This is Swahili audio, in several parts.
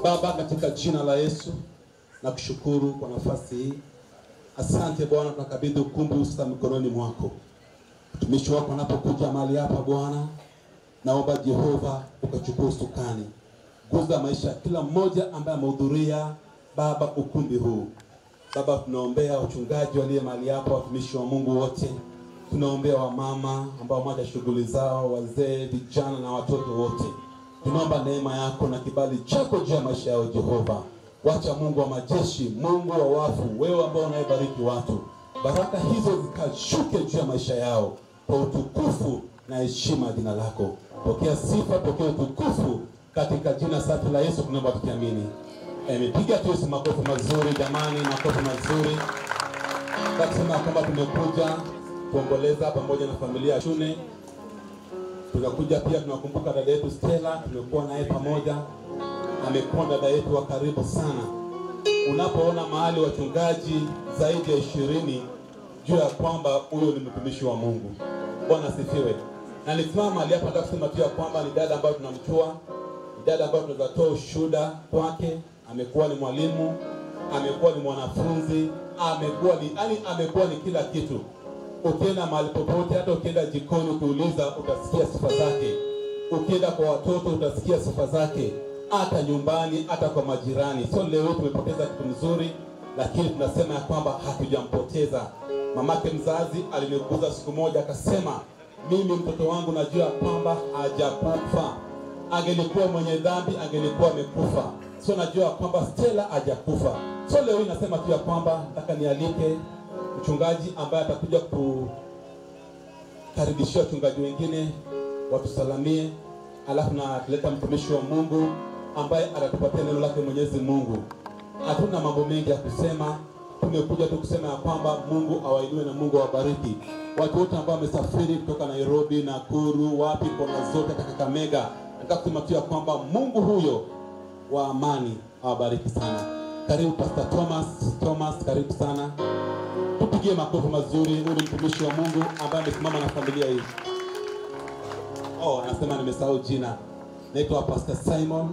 Baba, katika jina la Yesu na kushukuru kwa nafasi hii. Asante Bwana, tunakabidhi ukumbi usta mikononi mwako. Mtumishi wako anapokuja mahali hapa Bwana, naomba Jehova ukachukua usukani. Guza maisha kila mmoja ambaye amehudhuria Baba ukumbi huu. Baba, tunaombea wachungaji walio mahali hapa, watumishi wa Mungu wote. Tunaombea wamama ambao wameacha shughuli zao, wazee, vijana na watoto wote. Tunaomba neema yako na kibali chako juu ya maisha yao Jehova. Wacha Mungu wa majeshi, Mungu wa wafu, wewe ambao unayebariki watu, baraka hizo zikashuke juu ya maisha yao kwa utukufu na heshima jina lako. Pokea sifa, pokea utukufu katika jina safi la Yesu tunaomba tukiamini. Piga tu Yesu makofi mazuri jamani, makofi mazuri. Tunasema kwamba tumekuja kuomboleza pamoja na familia ya Shune. Tunakuja pia tunakumbuka dada yetu Stella, tumekuwa naye pamoja. Amekuwa dada yetu wa karibu sana. Unapoona mahali wachungaji zaidi ya 20, jua ya kwamba huyo ni mtumishi wa Mungu. Bwana asifiwe. Na nisimama mahali hapa nataka kusema tu ya kwamba ni dada ambayo tunamjua, ni dada ambayo tunaweza toa ushuhuda kwake. Amekuwa ni mwalimu, amekuwa ni mwanafunzi, amekuwa ni kila kitu. Ukienda mahali popote, hata ukienda jikoni ukiuliza utasikia sifa zake. Ukienda kwa watoto utasikia sifa zake. Hata nyumbani, hata kwa majirani. So leo tumepoteza kitu mzuri, lakini tunasema ya kwamba hatujampoteza. Mamake mzazi aliniguza siku moja akasema, mimi mtoto wangu najua kwamba hajakufa. Angelikuwa mwenye dhambi, angelikuwa amekufa. So najua kwamba Stella hajakufa. So leo nasema tu ya kwamba nataka nialike mchungaji ambaye atakuja karibishia wachungaji wengine watusalamie, alafu na tuleta mtumishi wa Mungu ambaye atatupatia neno lake Mwenyezi Mungu. Hatuna mambo mengi ya kusema, tumekuja tu kusema ya kwamba Mungu awainue na Mungu awabariki. Watu wote ambao wamesafiri kutoka Nairobi, Nakuru, wapi, kona zote, Kakamega, nataka kusema tu ya kwamba Mungu huyo wa amani awabariki sana. Karibu Pastor Thomas, karibu sana. Tupigie makofi mazuri. Huyu ni mtumishi wa Mungu ambaye amesimama na familia hii. Anasema nimesahau jina. Naitwa Pastor Simon,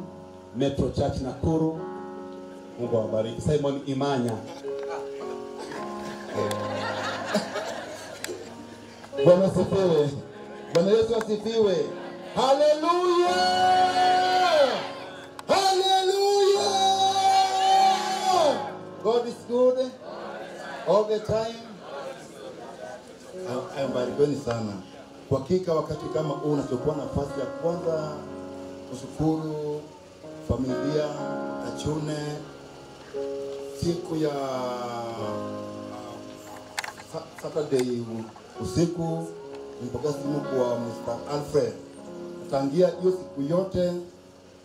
Metro Church Nakuru. Mungu awabariki. Simon Imanya. Bwana asifiwe. Bwana Yesu asifiwe. Hallelujah! Hallelujah! God is good all the time. Mbarikiweni sana. Kwa hakika wakati kama huu unachukua nafasi ya kwanza kushukuru familia Achune siku ya Saturday usiku nilipokea simu kwa Mr. Alfred. Tangia hiyo siku yote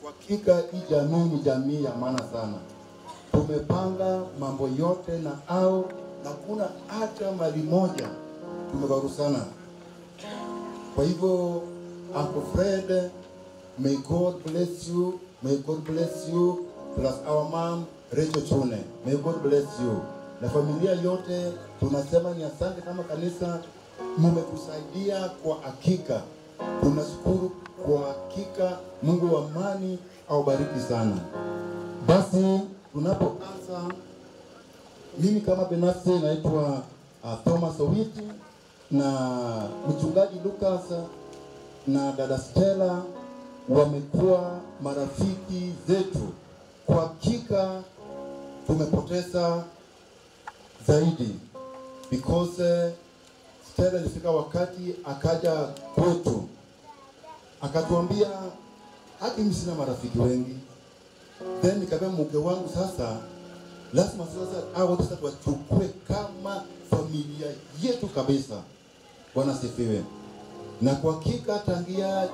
kwa hakika hii jamii ni jamii ya maana sana. Tumepanga mambo yote na kuna hata mali moja tumebarusana. Kwa hivyo Uncle Fred, may God bless you. May God bless you. Plus our mom Rachel Chune, may God bless you. Na familia yote tunasema ni asante kama kanisa, mmetusaidia kwa hakika. Tunashukuru kwa hakika. Mungu wa amani awabariki sana. Basi tunapoanza, mimi kama binafsi naitwa Thomas Owiti, na mchungaji Lucas na dada Stella wamekuwa marafiki zetu. Kwa hakika tumepoteza zaidi because Stella ilifika wakati akaja kwetu akatuambia hadi mimi sina marafiki wengi. Then nikamwambia mke wangu sasa lazima sasa hao watu sasa wachukue kama familia yetu kabisa. Bwana sifiwe. Na kwa hakika tangia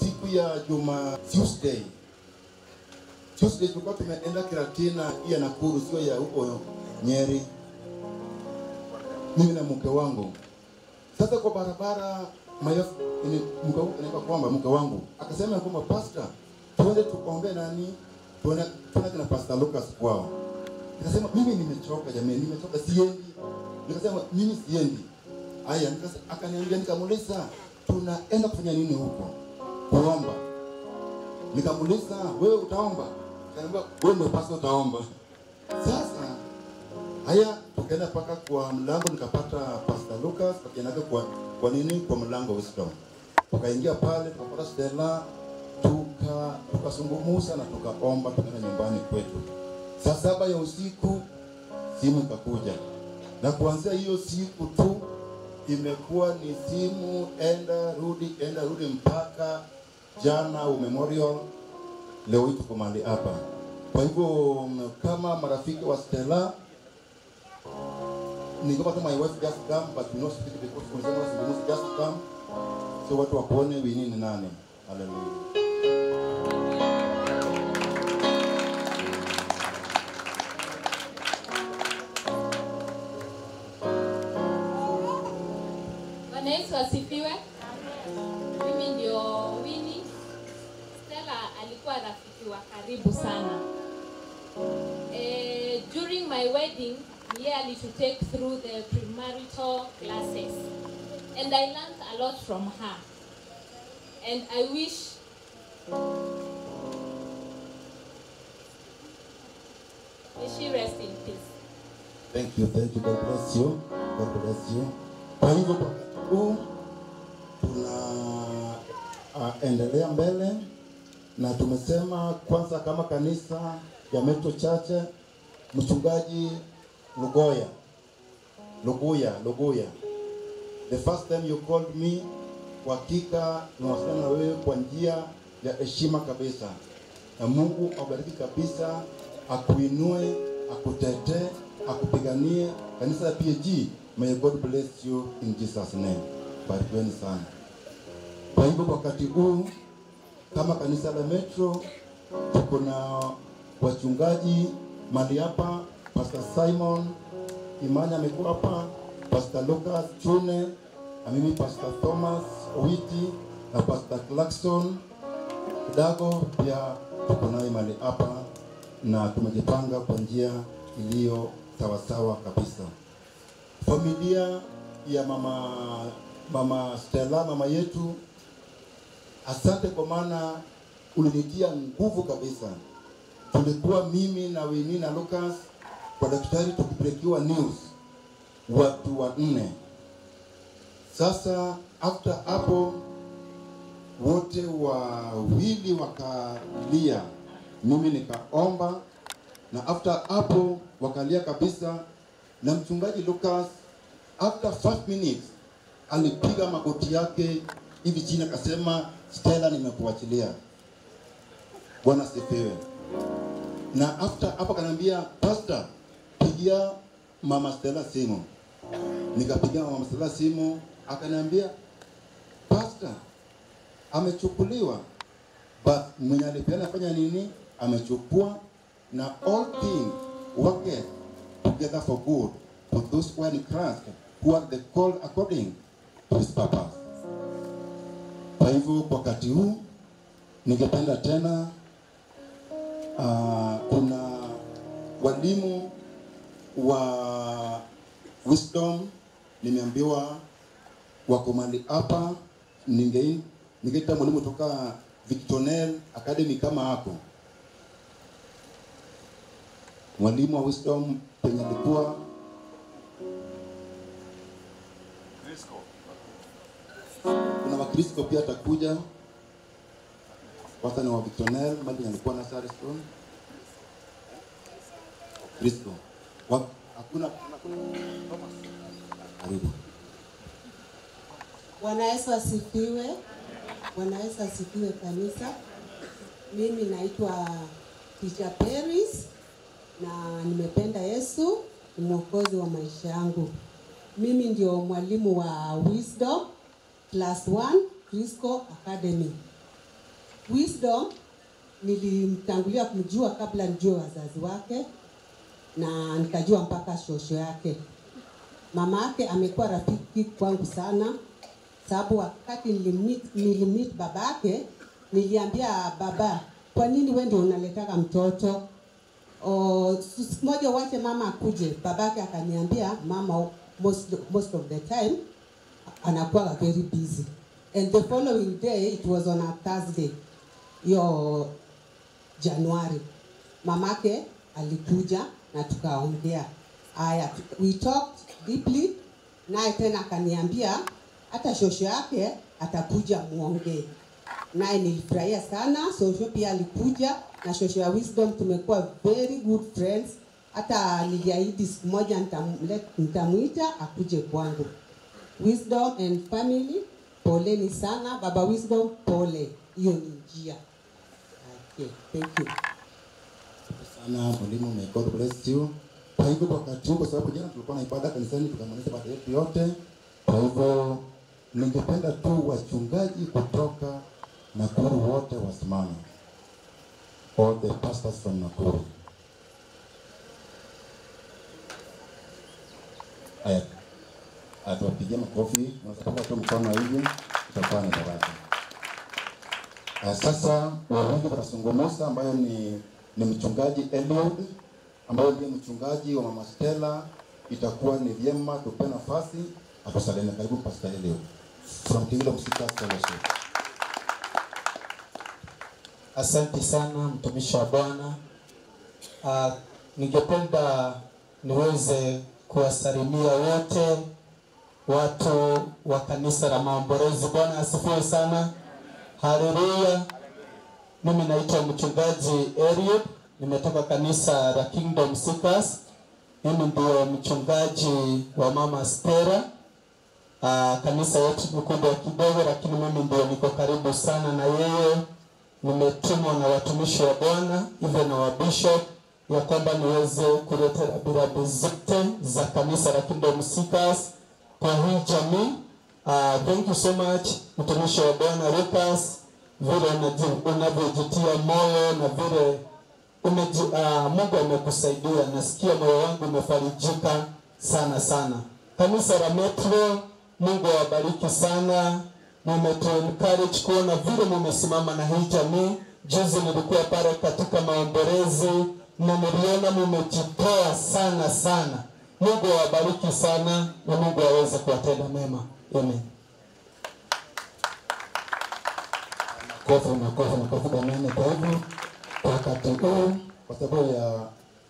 siku ya Tuesday tulikuwa tumeenda Kiratina ya Nakuru, sio ya huko Nyeri, mimi na mke wangu. Sasa kwa barabara mke wangu akasema kwamba pastor, tuende tuombe nani, tuone na Pastor Lucas kwao. Nikasema mimi nimechoka jamani, nimechoka siendi. Nikasema mimi siendi. Haya, akaniambia, nikamuuliza tunaenda kufanya nini huko? Kuomba. Nikamuuliza wewe utaomba? Akaniambia wewe ndio pastor utaomba. Sasa haya, tukaenda paka kwa mlango, nikapata Pastor Lucas akiendaga kwa nini kwa mlango Wisdom. Tukaingia pale, tukapata Stella, tukazungumza na tukaomba, tukaenda nyumbani kwetu. Saa 7 ya usiku simu ikakuja. Na kuanzia hiyo siku tu imekuwa ni simu enda rudi mpaka jana Memorial, leo tuko mahali hapa. Kwa hivyo kama marafiki wa Stella, ningepata my wife just come, but we not speak because we must just come. So watu wakuone wini ni nani. Hallelujah. Yesu asifiwe. Mimi ndio Winnie. Stella alikuwa rafiki wa karibu sana. During my wedding, yearly to take through the premarital classes, and I learned a lot from her. And I wish may she rest in peace. Thank you. God bless you. God bless you. Kwa hivyo tunaendelea mbele na tumesema kwanza kama kanisa ya Metro Church, mchungaji Luguya. The first time you called me, kwa hakika tunawasiliana na wewe kwa njia ya heshima kabisa. Na Mungu awabariki kabisa, akuinue, akutetee, akupiganie kanisa la PAG. May God bless you in Jesus' name. barikiweni sana. Kwa hivyo wakati huu kama kanisa la Metro tuko na wachungaji mali hapa, Pastor Simon Imanya amekuwa hapa, Pastor Lucas Chune, na mimi Pastor Thomas Owiti na Pastor Clarkson Dago pia tuko naye mali hapa, na tumejipanga kwa njia iliyo sawasawa kabisa. Familia ya mama Stella, mama yetu, asante kwa maana ulinitia nguvu kabisa. Tulikuwa mimi na Winnie na Lucas kwa daktari tukipelekiwa news watu 4. Sasa after hapo wote wawili wakalia, mimi nikaomba, na after hapo wakalia kabisa, na mchungaji Lucas after 5 minutes alipiga magoti yake hivi chini akasema, Stella nimekuachilia. Bwana sifiwe. Na after hapo kanambia, Pastor pigia mama Stella simu. Nikapigia mama Stella simu, akaniambia, Pastor amechukuliwa, but mwenye alipeana fanya nini? Amechukua, na all things work together for good for those who are in Christ, who are the called according to his purpose. Kwa hivyo kwa wakati huu ningependa tena kuna walimu wa Wisdom nimeambiwa wako mali hapa, ningeita mwalimu kutoka Victonel Academy kama hapo. Mwalimu wa Wisdom penye alikuwa kuna Wakristo pia atakuja. Wata ni wa Victonel, mali alikuwa na Sarestone. Kristo. Hakuna karibu. Bwana Yesu asifiwe. Bwana Yesu asifiwe kanisa. Mimi naitwa Teacher Paris na nimependa Yesu ni mwokozi wa maisha yangu. Mimi ndio mwalimu wa Wisdom Class 1 Crisco Academy. Wisdom nilimtangulia kumjua kabla nijue wazazi wake, na nikajua mpaka shosho yake. Mama yake amekuwa rafiki kwangu sana, sababu wakati nilimmeet babake, niliambia baba, kwa nini wewe ndio unaletaka mtoto? Siku moja wache mama akuje. Babake akaniambia mama most of the time anakuwa very busy. And the following day, it was on a Thursday, yo January, mamake alikuja na tukaongea. We talked deeply, naye tena akaniambia hata shosho yake atakuja muongee. Naye nilifurahia sana, shosho pia alikuja, na shosho ya Wisdom tumekuwa very good friends. Hata niliahidi siku moja nitamuita akuje kwangu. Wisdom and family, poleni sana. Baba Wisdom, pole. Hiyo ni njia. Okay, thank you. Sana mwalimu, may God bless you. Kwa hivyo wakati huu, kwa sababu jana tulikuwa na ibada kanisani tukamaliza ibada yetu yote. Kwa hivyo ningependa tu wachungaji kutoka Nakuru wote wasimame. All the pastors from Nakuru. Aya. Atuwapigie makofi, unasapanga tu mkono hivi, utakuwa ni baraka. Sasa wawili watasungumusa ambayo ni mchungaji Eliud, ambayo ndiye mchungaji wa mama Stella. Itakuwa ni vyema tupe nafasi atusalimie. Karibu Pastor Eliud from Kingdom Seekers Fellowship. Asante sana mtumishi wa Bwana. Ningependa niweze kuwasalimia wote watu wa kanisa la Maombolezi. Bwana asifiwe sana. Haleluya. Mimi naitwa mchungaji Eliud, nimetoka kanisa la Kingdom Seekers. Mimi ndio mchungaji wa mama Stella. Kanisa yetu ni kubwa kidogo, lakini mimi ndio niko karibu sana na yeye. Nimetumwa na watumishi wa Bwana hivyo na wa bishop ya kwamba niweze kuleta birabu zote za kanisa la Kingdom Seekers kwa hii jamii, Thank you so much mtumishi wa Bwana Lucas, vile unavyojitia moyo na vile Mungu amekusaidia. Nasikia moyo wangu umefarijika sana sana. Kanisa la Metro, Mungu awabariki sana. Encourage kuona vile mmesimama na hii jamii. Juzi nilikuwa pale katika maombolezi na niliona mmejitoa sana sana. Mungu awabariki sana na Mungu aweze kuwatenda mema. Amen. Makofi jamani. Kwa hivyo wakati huu, kwa sababu ya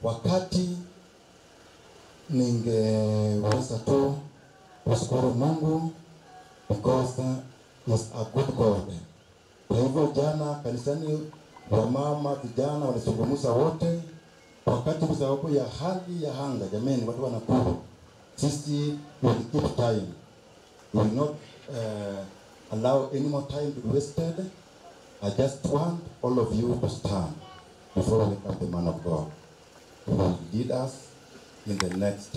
wakati, ningeweza tu kushukuru Mungu because is a good God. Kwa hivyo jana kanisani wamama vijana walizungumza wote wakati kwa sababu ya hali ya anga. Jamani, watu wanakuru. Sisi will keep time. We will not allow any more time to be wasted. I just want all of you to stand before we come the man of God who will lead us in the next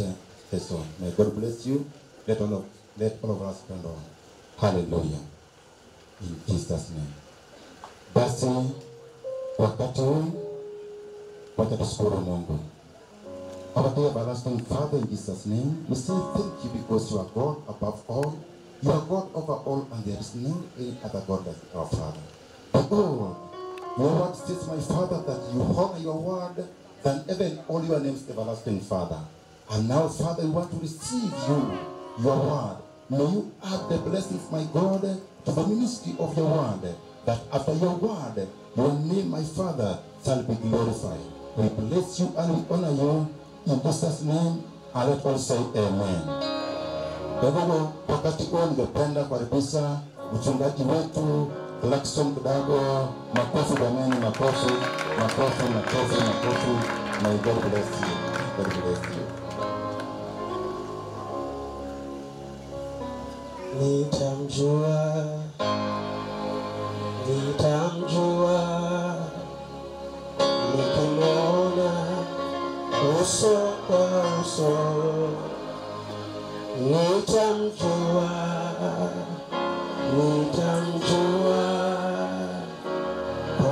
session. May God bless you. Let all of us stand on. Hallelujah. In Jesus' name. Basi wakati huu wacha tushukuru Mungu. Our dear everlasting Father, in Jesus' name, we say thank you because you are God above all. You are God over all, and there is no any other God like our Father. Oh, your word says, my Father, that you honor your word than even all your names, everlasting Father. And now, Father, we want to receive your word. May you add the blessings, my God, to the ministry of your word, that after your word, your name, my Father, shall be glorified. We bless you and we honor you in Jesus' name, and let all say amen. Kwa hivyo, wakati huu ningependa kukaribisha mchungaji wetu Jackson kidogo. Makofi jamani, makofi. May God bless you. God bless you. Nitamjua nikimwona uso kwa uso. Nitamjua kwa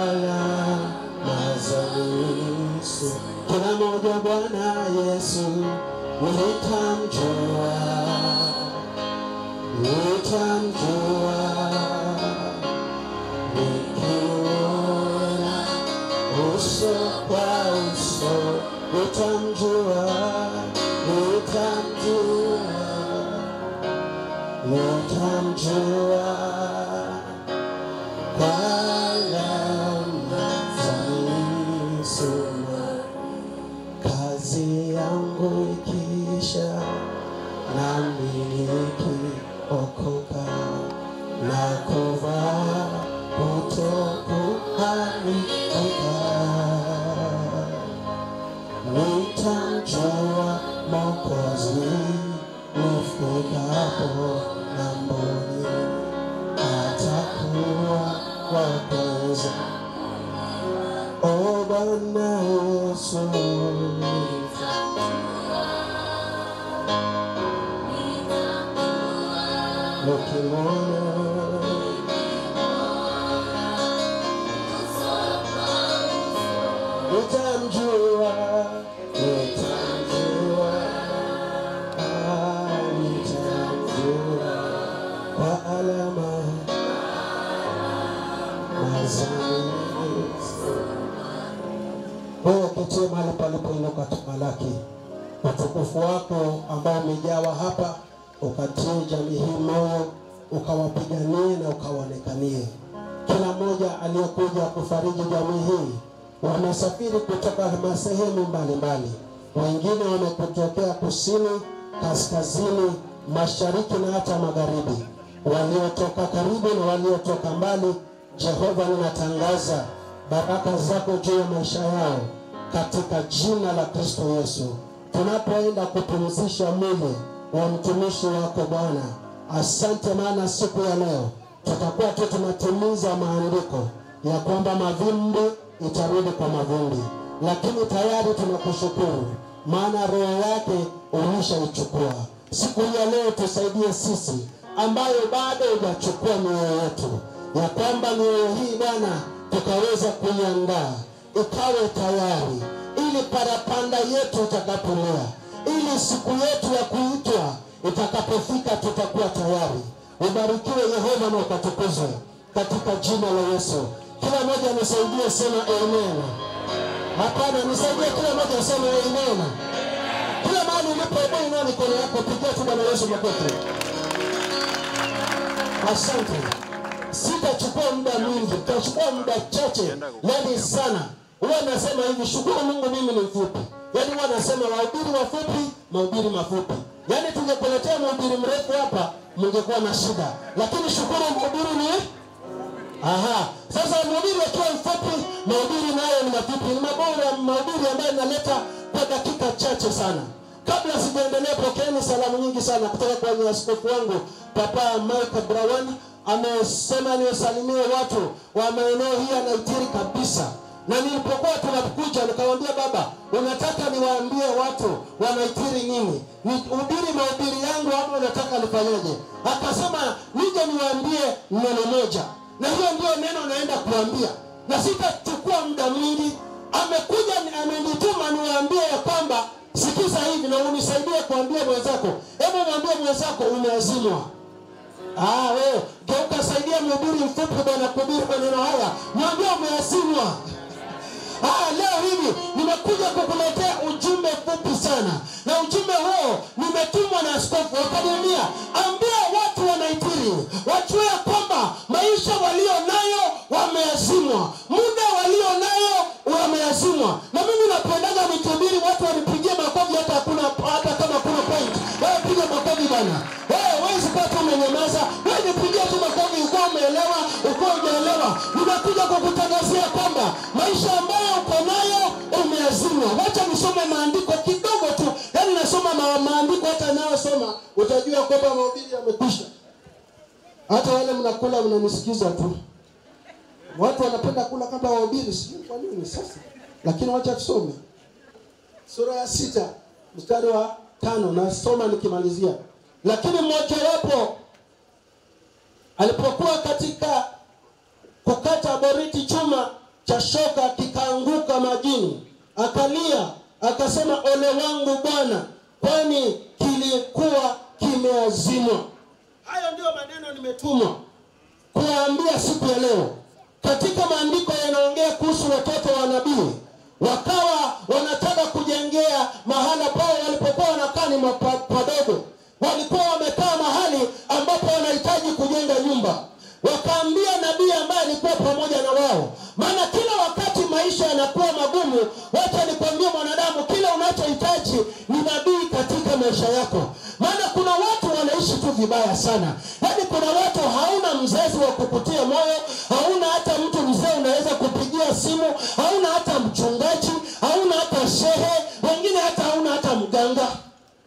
alama za Yesu. Kila moja Bwana Yesu, nitamjua nikiona uso kwa uso. Nitamjua kwa alama za Yesu. Kazi yangu ikiisha nami nikiokoka na kuvaa kutokuharibika, nitamjua Mwokozi nifikapo ng'amboni. Atakuwa wa kwanza, o Bwana Yesu. Nikimwona nitamjua kwa alama za Yesu. Wewe ketie mahali palipoinuka tumalaki utukufu wako ambao umejawa hapa, ukatie jamii hii moyo, ukawapiganie na ukawaonekanie. Kila mmoja aliyekuja kufariji jamii hii, wamesafiri kutoka sehemu mbalimbali. Wengine wamekutokea kusini, kaskazini, mashariki na hata magharibi. Waliotoka karibu na waliotoka mbali, Jehova, ninatangaza baraka zako juu ya maisha yao katika jina la Kristo Yesu. Tunapoenda kupumzisha mwili wa mtumishi wako Bwana, asante, maana siku ya leo tutakuwa tu tunatimiza maandiko ya kwamba mavumbi itarudi kwa mavumbi, lakini tayari tunakushukuru maana roho yake ulishaichukua. Siku ya leo tusaidie sisi ambayo bado hujachukua mioyo yetu, ya kwamba mioyo hii Bwana tukaweza kuiandaa ikawe tayari, ili parapanda yetu itakapolia, ili siku yetu ya kuitwa itakapofika tutakuwa tayari. Ubarikiwe Yehova na ukatukuzwe katika jina la Yesu. Kila mmoja nisaidie sema amen. Hapana, nisaidie kila mmoja sema amen. Kila mahali ulipo inua mikono yako, pigia tu Bwana Yesu makofi. Asante. Sitachukua muda mwingi, tutachukua muda chache leo sana. Huwa nasema hivi, shukuru Mungu mimi ni mfupi. Yaani huwa nasema wahubiri wafupi, mahubiri mafupi. Yaani tungekuletea mhubiri mrefu hapa, mngekuwa na shida. Lakini shukuru mhubiri ni sasa mhubiri akiwa mfupi, mahubiri nayo ni mafupi. Ni mabora mahubiri ambayo naleta kwa dakika chache sana. Kabla sijaendelea, pokeeni salamu nyingi sana kutoka kwa askofu wangu Papa Mike Brown. Amesema niwasalimie watu wa maeneo hii anaitiri kabisa. Na nilipokuwa tunakuja nikamwambia, baba, unataka niwaambie watu wanaitiri nini? Nihubiri mahubiri yangu au unataka nifanyaje? Akasema nije niwaambie neno moja. Na hiyo ndio neno naenda kuambia. Na sitachukua muda mwingi. Amekuja amenituma niwaambie ya kwamba sikiza hivi na unisaidie kuambia mwenzako. Hebu mwambie mwenzako umeazimwa. Wewe geuka, saidia mhubiri mfupi Bwana kuhubiri maneno haya. Mwambie umeazimwa. Leo hivi nimekuja kukuletea ujumbe mfupi sana. Na ujumbe huo nimetumwa na askofu. Akaniambia, ambia watu wanaitiri wajue kwamba maisha walio nayo wameazimwa, muda walio nayo wameazimwa. Na mimi napendaga nikihubiri watu wanipigie makofi hata kama kuna point. Wewe piga makofi bwana. Wewe usikuwa tu umenyamaza. Wewe nipigie tu makofi uko umeelewa, uko umeelewa. Nimekuja kukutangazia kwamba maisha ambayo uko nayo umeazimwa. Wacha nisome maandiko kidogo tu. Yaani nasoma maandiko, hata nao soma utajua kwamba mahubiri yamekwisha. Hata wale mnakula mnanisikiza tu. Watu wanapenda kula kabla wahubiri, sijui kwa nini sasa. Lakini wacha tusome. Sura ya 6 mstari wa 5 nasoma nikimalizia. Lakini mmoja wapo alipokuwa katika kukata boriti, chuma cha shoka kikaanguka majini. Akalia, akasema, ole wangu Bwana, kwani kilikuwa kimeazimwa. Hayo ndio maneno nimetumwa kuwaambia siku ya leo. Katika maandiko yanaongea kuhusu watoto wa nabii. Wakawa wanataka kujengea mahala pao walipokuwa wanakaa ni padogo. Walikuwa wamekaa mahali ambapo wanahitaji kujenga nyumba. Wakaambia nabii ambaye alikuwa pamoja na wao, maana kila wakati maisha yanakuwa magumu. Wacha nikwambie mwanadamu, kila unachohitaji ni nabii katika maisha yako. Maana kuna watu wanaishi tu vibaya sana. Yaani kuna watu hauna mzazi wa kukutia moyo, hauna hata mtu mzee unaweza kupigia simu, hauna hata mchungaji, hauna hata shehe, wengine hata hauna hata mganga.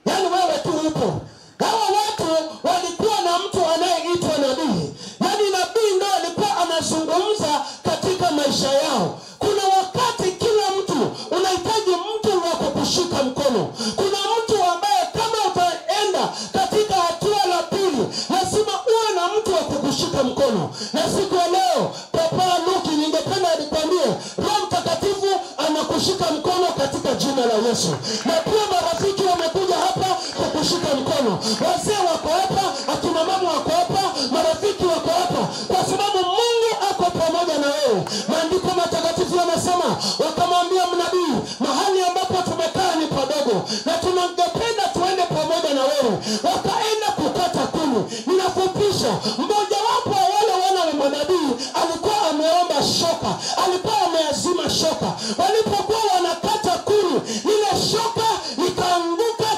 Yaani wewe tu upo. Hawa watu walikuwa na mtu anayeitwa nabii. Yaani nabii ndio alikuwa anazungumza katika maisha yao. Kuna wakati kila mtu unahitaji mtu wa kukushika mkono. Kuna mtu ambaye kama utaenda katika hatua la pili, lazima uwe na mtu wa kukushika mkono. Na siku ya leo Papa Luki ningependa nikwambie, Roho Mtakatifu anakushika mkono katika jina la Yesu. Na pia marafiki wamekuja hapa kukushika mkono. Wazee wako hapa, akina mama wako hapa, marafiki wako hapa, kwa sababu Mungu ako pamoja na wewe. Maandiko matakatifu yanasema, wakamwambia mnabii, mahali ambapo tumekaa ni padogo na tunangependa tuende pamoja na wewe. Wakaenda kukata kuni. Ninafupisha, mmoja wapo wa wale wana wa manabii alikuwa ameomba shoka, alikuwa ameazima shoka. Walipokuwa wanakata kuni, ile shoka likaanguka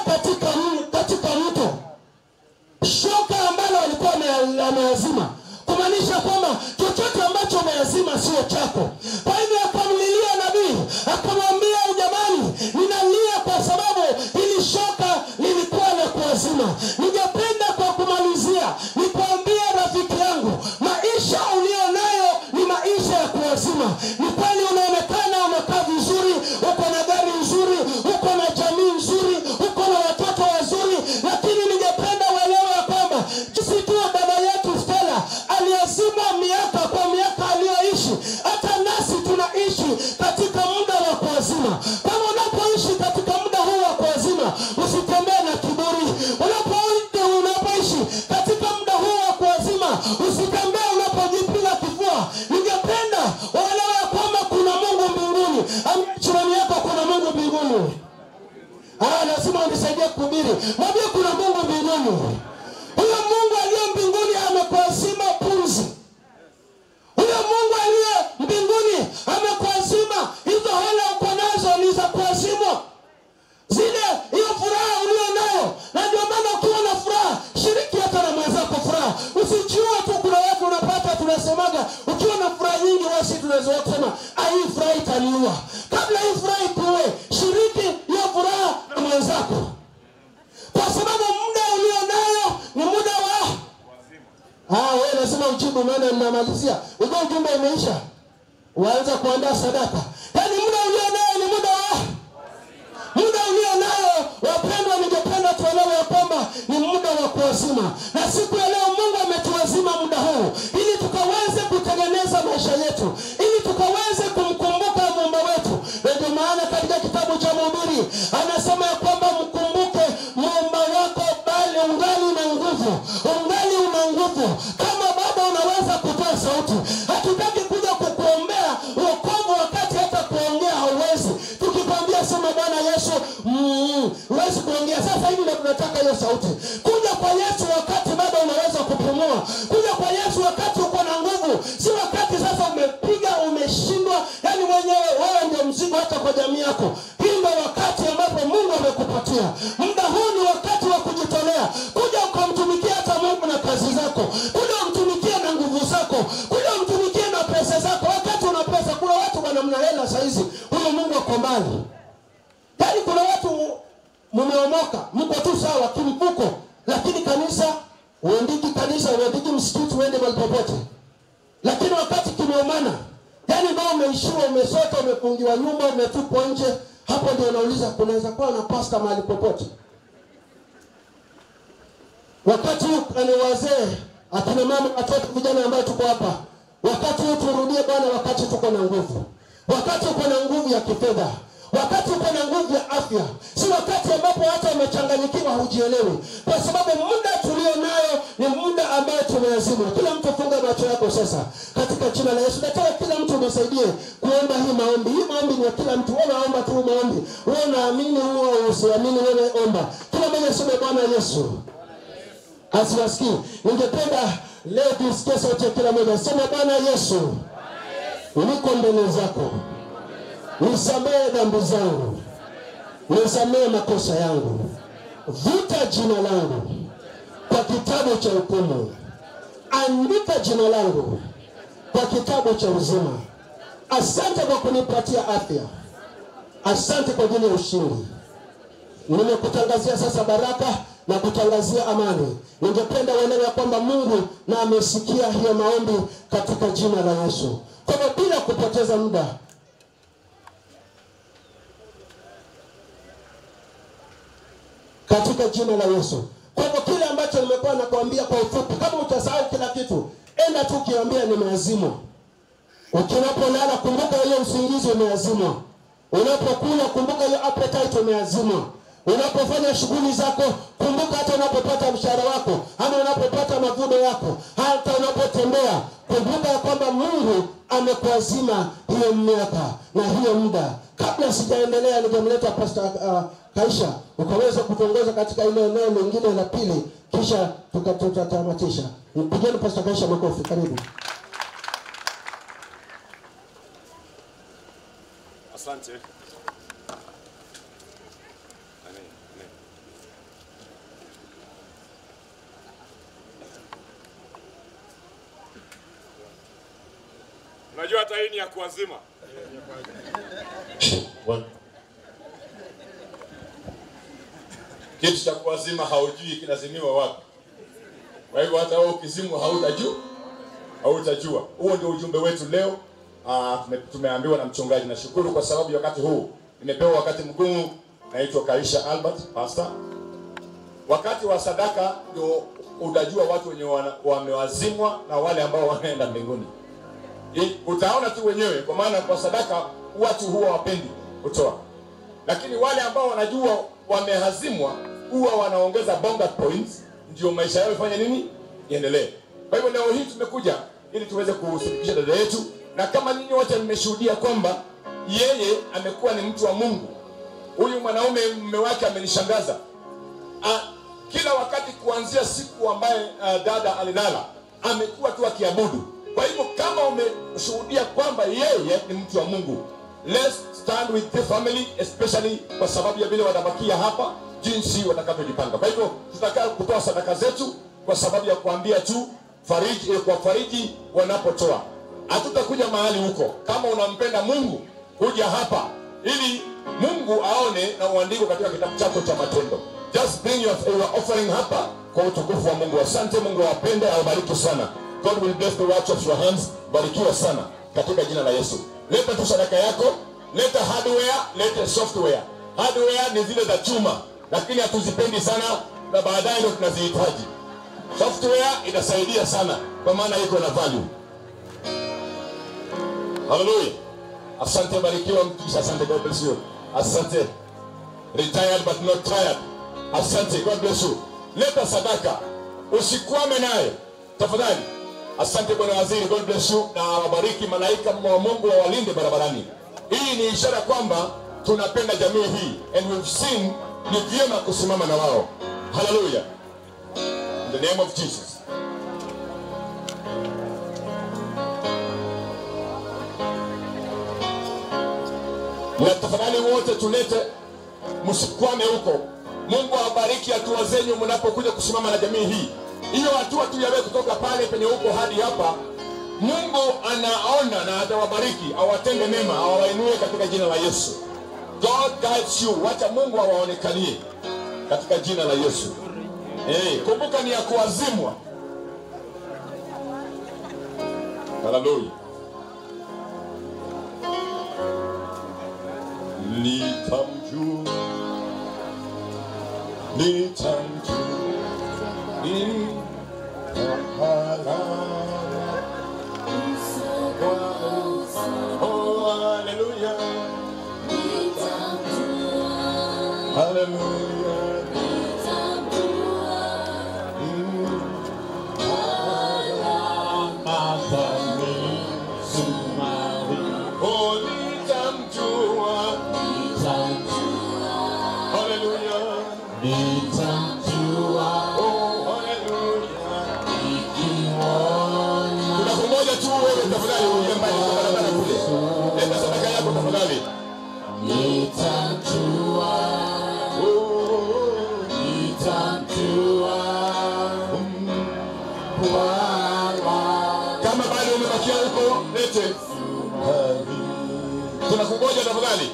katika mto. Shoka ambalo alikuwa ameazima, kumaanisha kwamba chochote ambacho ameazima sio chako. Kwa hivyo akamlilia nabii, akamwambia, jamani, ninalia kwa sababu hili shoka lilikuwa la kuazima. Ningependa kwa kumalizia nikwambie rafiki yangu, maisha ulio nayo ni maisha ya kuazima. Ni kweli unaonekana unakaa vizuri, uko na gari nzuri, uko na jamii nzuri, uko na watoto wazuri, lakini ningependa uelewe kwamba sisi tu mahubiri, mwambie kuna Mungu mbinguni. Huyo Mungu aliye mbinguni amekuazima pumzi. Huyo Mungu aliye mbinguni amekuazima hizo hela uko nazo ni za kuazimwa. Hiyo furaha ulio nayo. Na ndio maana ukiwa na furaha, shiriki hata na mwenzako furaha. Usijiue tu. Kuna watu unapata tunasemaga ukiwa na furaha nyingi wasi tunaweza kusema hii furaha itaniua. Kabla hii furaha ikuue, shiriki hiyo furaha na mwenzako. Kwa sababu muda ulio nayo ni muda wa wewe lazima ujibu, maana ninamalizia. Uko ujumbe umeisha. Waanza kuandaa sadaka. Yaani muda ulio nayo ni muda wa muda ulio nayo. Wapendwa, ningependa tuelewe ya kwamba ni muda wa kuazima. Na siku ya leo Mungu ametuazima muda huu ili tukaweze kutengeneza maisha yetu, ili tukaweze kumkumbuka Muumba wetu. Na ndio maana katika kitabu cha Mhubiri anasema ya kwamba mkumbuke Muumba wako bali ungali na nguvu. Ungali una nguvu. Kama bado unaweza kutoa sauti. Hatutaki kuja kukuombea wokovu wakati hata kuongea hauwezi. Tukikwambia sema Bwana Yesu, huwezi kuongea. Sasa hivi ndio tunataka hiyo sauti. Kuja kwa Yesu wakati bado unaweza kupumua. Kuja kwa Yesu wakati uko na nguvu. Si wakati sasa umepiga umeshindwa, yani mwenyewe wewe ndio mzigo hata kwa jamii yako. Hii ndio wakati ambapo Mungu amekupatia. Muda huu ni wakati wa kujitolea. Kuja ukamtumikia hata Mungu na kazi zako. Kuja umtumikie na nguvu zako. Kuja umtumikie na pesa zako. Wakati una pesa, kuna watu wana mna hela saa hizi. Huyo Mungu ako mbali. Yaani kuna watu mmeomoka, mko tu sawa lakini mko. Lakini kanisa, uendiki kanisa, uendiki msikiti, uende mahali popote. Lakini wakati kimeumana, yaani ndio umeishiwa, umesota, umefungiwa nyumba, umetupwa nje, hapo ndio unauliza kunaweza kuwa na pasta mahali popote. Wakati ni wazee, akina mama, watoto, vijana ambao tuko hapa, wakati turudie Bwana wakati tuko na nguvu. Wakati uko na nguvu ya kifedha. Wakati uko na nguvu ya afya. Si wakati ambapo hata umechanganyikiwa hujielewi. Kwa sababu muda tulio nayo ni muda ambao tumeazimwa. Kila mtu funga macho yako sasa. Katika jina la Yesu. Nataka kila mtu unisaidie kuomba hii maombi. Hii maombi ni ya kila mtu. Wewe naomba tu maombi. Wewe unaamini wewe usiamini wewe omba. Kila mmoja sema Bwana Yesu. Asiwasikii. Ningependa leo tusikie sauti ya kila mmoja. Sema Bwana Yesu. Niko mbele zako. Nisamehe dhambi zangu. Nisamehe makosa yangu. Vuta jina langu kwa kitabu cha hukumu. Andika jina langu kwa kitabu cha uzima. Asante kwa kunipatia afya. Asante kwa ajili ya ushindi. Nimekutangazia sasa baraka na kutangazia amani. Ningependa uelewe kwamba Mungu na amesikia hiyo maombi katika jina la Yesu. Kwa hivyo bila kupoteza muda, katika jina la Yesu. Kwa hivyo kile ambacho nimekuwa nakwambia kwa ufupi, kama utasahau kila kitu, enda tu kiambia nimeazimwa. Ukinapolala kumbuka ile usingizi umeazimwa. Unapokula kumbuka ile appetite umeazimwa. Unapofanya shughuli zako kumbuka, hata unapopata mshahara wako, ama unapopata mavuno yako, hata unapotembea kumbuka kwamba Mungu amekuazima hiyo miaka na hiyo muda. Kabla sijaendelea, ningemleta Pastor Kaisha ukaweza kutongoza katika ile eneo lingine la pili, kisha tutatamatisha. Mpigeni Pastor Kaisha makofi. Karibu. Asante. Unajua hata hii ni ya kuazima. Kitu cha kuazima haujui kinazimiwa wapi. Kwa hivyo hata wewe ukizimwa hautajua. Huo ndio ujumbe wetu leo. Tumeambiwa na mchungaji. Nashukuru kwa sababu wakati huu nimepewa wakati mgumu. Naitwa Kaisha Albert, pastor. Wakati wa sadaka ndio utajua watu wenye wamewazimwa na wale ambao wanaenda mbinguni. Utaona tu wenyewe, kwa maana kwa sadaka watu huwa wapendi kutoa. Lakini wale ambao wanajua wamehazimwa huwa wanaongeza bonus points, ndio maisha yao ifanye nini? Iendelee. Kwa hivyo leo hii tumekuja ili tuweze kushirikisha dada yetu, na kama ninyi wote mmeshuhudia kwamba yeye amekuwa ni mtu wa Mungu. Huyu mwanaume mume wake amenishangaza. kila wakati kuanzia siku ambaye dada alilala amekuwa tu akiabudu. Kwa hivyo kama umeshuhudia kwamba yeye ni mtu wa Mungu, let's stand with the family, especially kwa sababu ya vile watabakia hapa jinsi watakavyojipanga. Kwa hivyo tutakaa kutoa sadaka zetu kwa sababu ya kuambia tu fariji wanapotoa. Hatutakuja mahali huko. Kama unampenda Mungu, kuja hapa ili Mungu aone na uandiko katika kitabu chako cha Matendo. Just bring your offering hapa kwa utukufu wa Mungu. Asante. Mungu awapende, awabariki sana. God will bless the works of your hands. Barikiwa sana katika jina la Yesu. Leta tu sadaka yako, leta hardware, leta software. Hardware ni zile za chuma, lakini hatuzipendi sana na baadaye ndio tunazihitaji. Software itasaidia sana kwa maana iko na value. Hallelujah. Asante, barikiwa mtumishi. Asante, God bless you. Asante. Retired but not tired. Asante, God bless you. Leta sadaka, usikwame naye tafadhali. Asante Bwana Waziri, God bless you, na wabariki malaika wa Mungu wawalinde barabarani. Hii ni ishara kwamba tunapenda jamii hii, and we've seen ni vyema kusimama na wao. Hallelujah. In the name of Jesus. Na tafadhali wote tulete, msikwame huko. Mungu awabariki hatua zenyu mnapokuja kusimama na jamii hii. Hiyo hatua tu yawe kutoka pale penye huko hadi hapa. Mungu anaona na atawabariki, awatende mema, awainue katika jina la Yesu. God guides you. Wacha Mungu awaonekanie katika jina la Yesu. Kumbuka ni ya kuazimwa. Hallelujah. Nitamjua, oh, hallelujah. Hallelujah. Kama bado umebakia huko, lete. Tunakungoja tafadhali.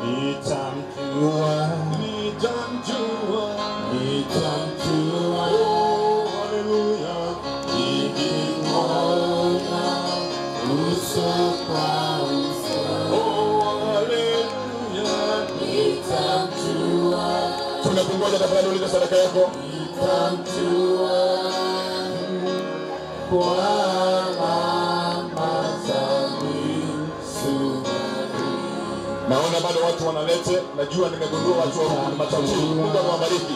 Nitamjua. Oh, hallelujah. Nikimwona uso kwa uso. Oh, hallelujah. Nitamjua. Tunakungoja tafadhali, ulete sadaka yako. Nitamjua. Naona bado watu wanalete. Najua nimegundua watu wa matatu. Mungu awabariki.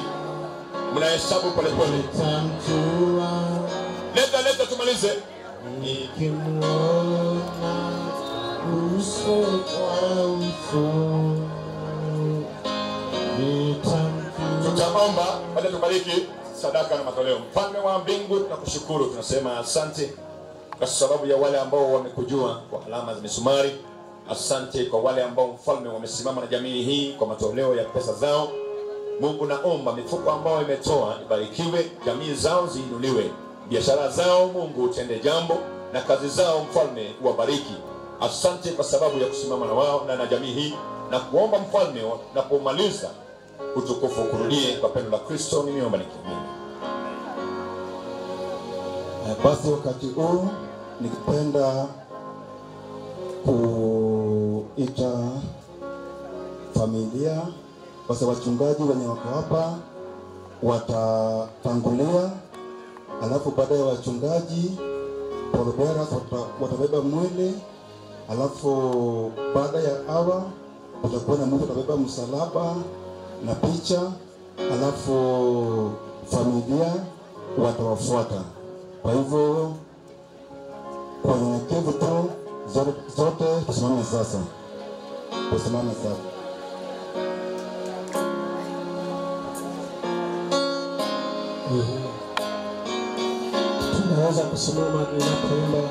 Mnahesabu pole pole. Leta tumalize. Nikimwona uso kwa uso. Tutaomba baada tubariki sadaka na matoleo. Mfalme wa mbingu, tunakushukuru, tunasema asante kwa sababu ya wale ambao wamekujua kwa alama za misumari. Asante kwa wale ambao mfalme wamesimama na jamii hii kwa matoleo ya pesa zao. Mungu, naomba mifuko ambao imetoa ibarikiwe, jamii zao ziinuliwe, biashara zao Mungu utende jambo, na kazi zao mfalme uwabariki. Asante kwa sababu ya kusimama na wao na jamii hii, na kuomba mfalme napomaliza utukufu kurudie kwa pendo la Kristo. Nimeomba nikiamini. Basi wakati huu nikipenda kuita familia, basi wachungaji wenye wako hapa watatangulia, alafu baada ya wachungaji porobera watabeba mwili, alafu baada ya hawa utakuwa na mtu atabeba msalaba na picha, alafu familia watawafuata. Kwa hivyo kwa unyenyekevu tu zote tusimame sasa. Tusimame sasa. Tunaweza kusimama ninapoimba.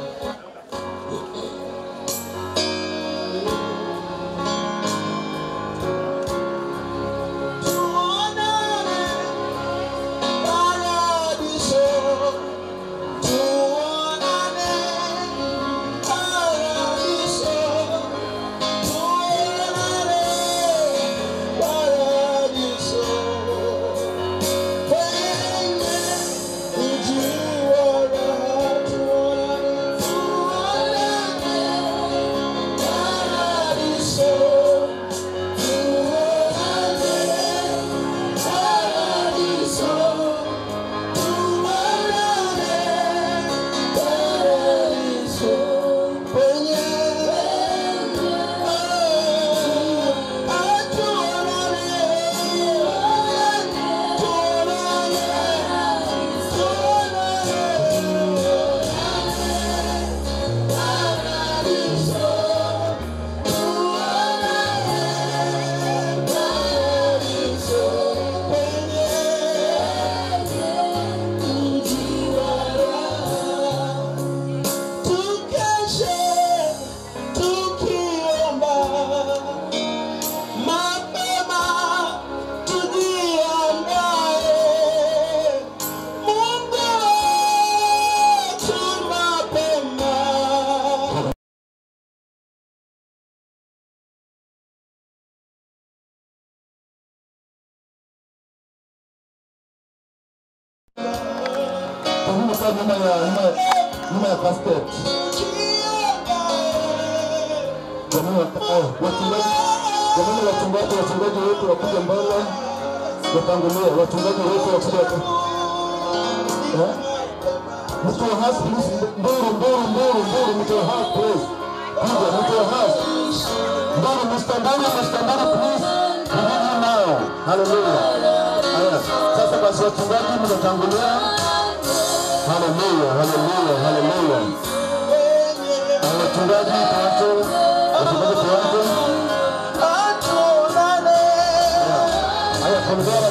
Nyuma ya basket. Wachungaji wetu wakuja mbele. Watangulia wachungaji wetu wakuja tu. Mr. House, please. Mburu. Mr. House, please. Mr. House. Mburu, Mr. Ndani, please. We need you now. Hallelujah. Sasa basi wachungaji mtatangulia. Hallelujah. Wachungaji tuanze. Haya, kongera.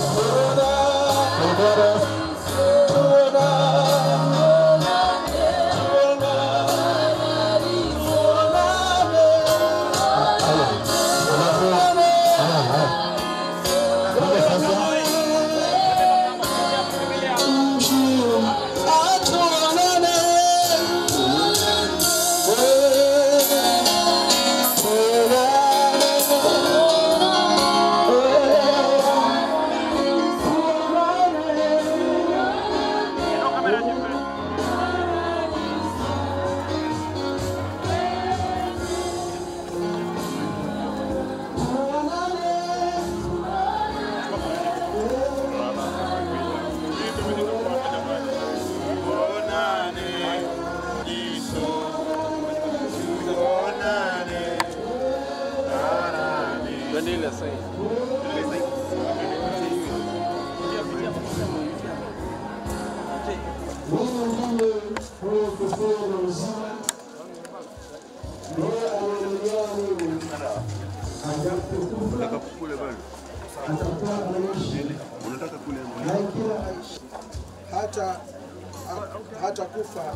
hata kufa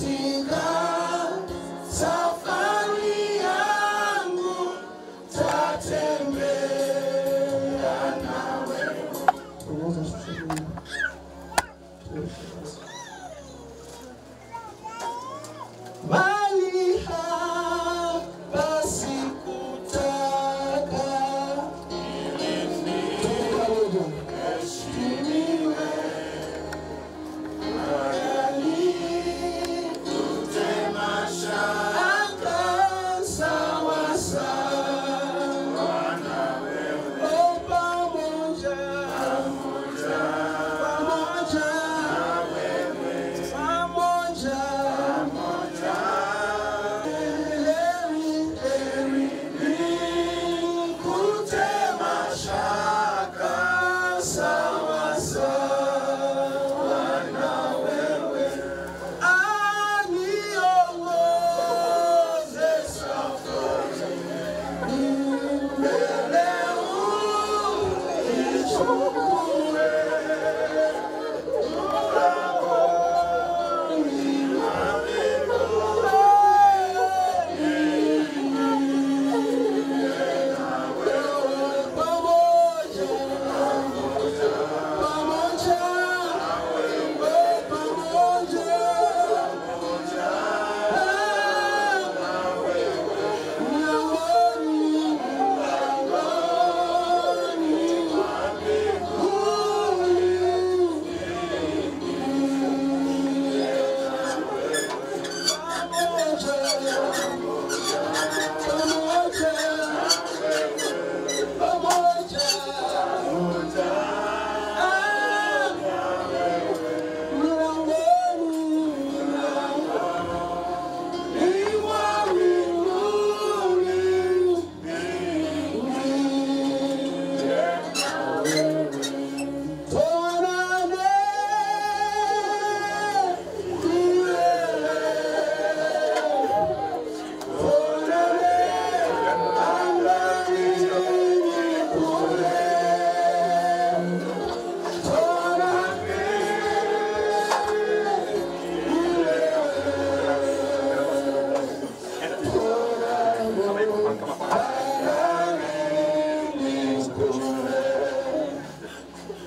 katika safari yangu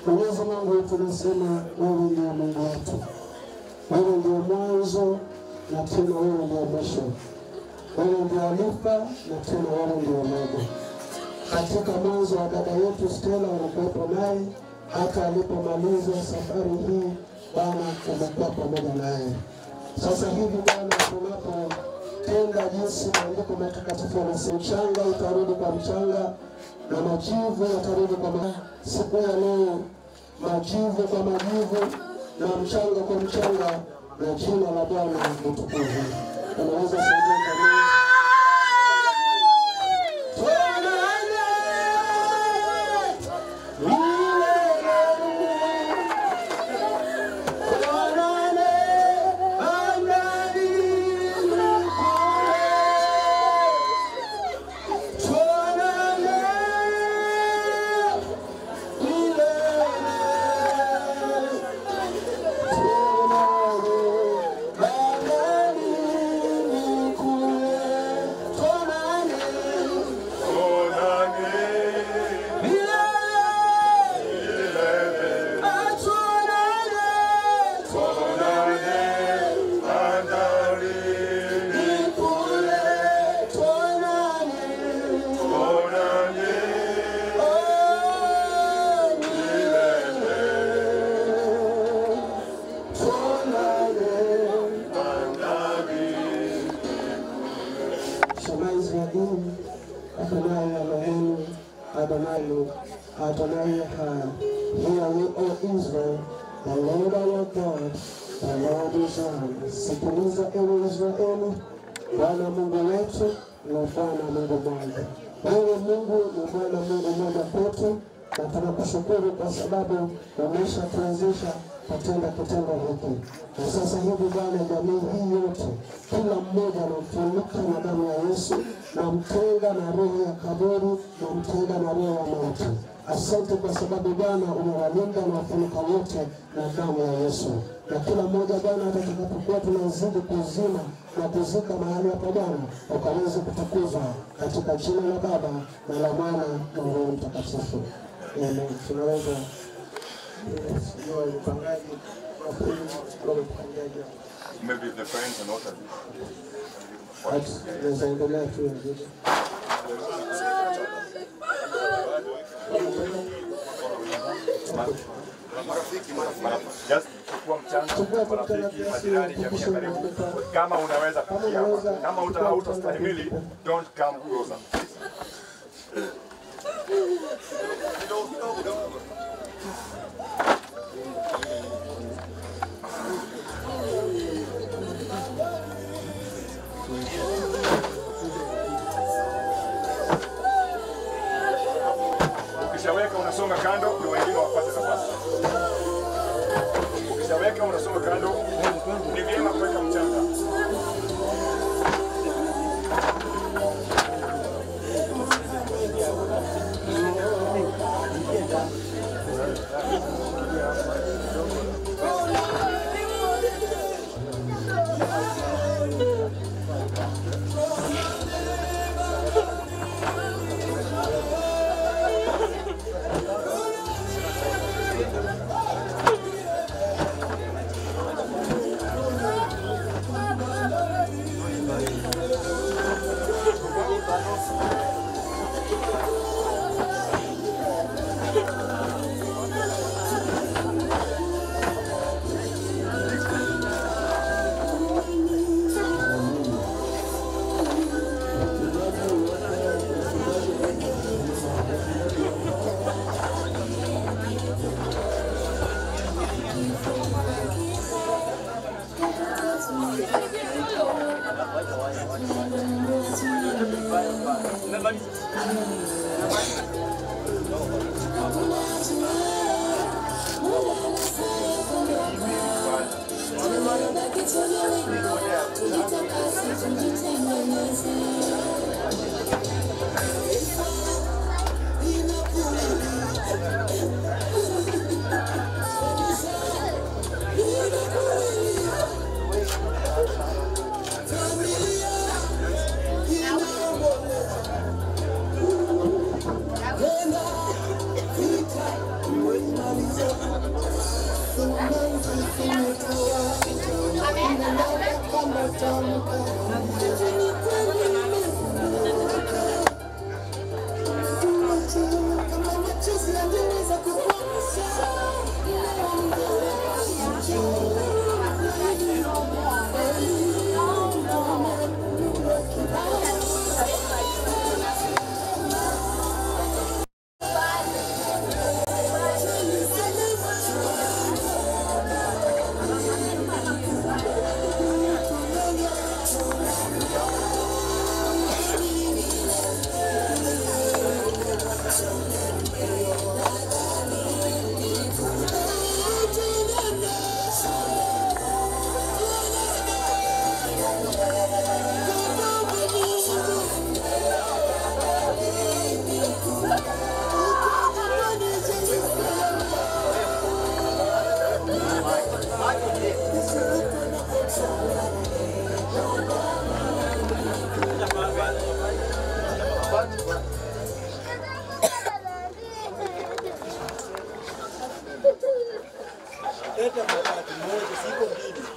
Mwenyezi Mungu, tunasema wewe ndiye Mungu wetu. Wewe ndiye mwanzo na tena wewe ndiye mwisho. Wewe ndiye Alfa na tena wewe ndiye Omega. Katika mwanzo wa dada yetu Stella ulikuwepo naye hata alipomaliza safari hii, Bwana umekuwa pamoja naye. Sasa hivi Bwana, tunapotenda jinsi maandiko matakatifu yanasema, mchanga utarudi kwa mchanga na majivu yatarudi kwa siku ya leo, majivu kwa majivu na mchanga kwa mchanga, na jina la Bwana litukuzwe. Unaweza saidia jamii. Adonai Echad, hear we, O Israel, the Lord our God, the Lord is one. Sikiliza ewe Israeli, Bwana Mungu wetu ni Bwana Mungu mmoja. Wewe Mungu ni Bwana Mungu mmoja kwetu, na tunakushukuru kwa sababu umeshatuwezesha kutenda kitendo hiki. Na sasa hivi Bwana, jamii hii yote, kila mmoja anamfunika na damu ya Yesu, na mtenga na roho ya kaburi, na mtenga na roho ya mauti. Asante kwa sababu Bwana umewalinda na wafunika wote na damu ya Yesu. Na kila mmoja Bwana, atakapokuwa tunazidi kuzima na kuzika mahali hapa Bwana, ukaweze kutukuzwa katika jina la Baba na la Mwana na Roho Mtakatifu. Amen. Tunaweza sio mpangaji wa mpangaji. Maybe the friends and what Tunaendelea tu hivi. Just chukua mchanga, marafiki, majirani, jamii ya karibu. Kama unaweza kufikia hapa, kama hutastahimili, don't come closer. Ukishaweka unasonga kando, ndio wengine wapate nafasi. Ukishaweka unasonga kando, ni vyema kuweka mchanga. Leta matatu moja, siko mbili.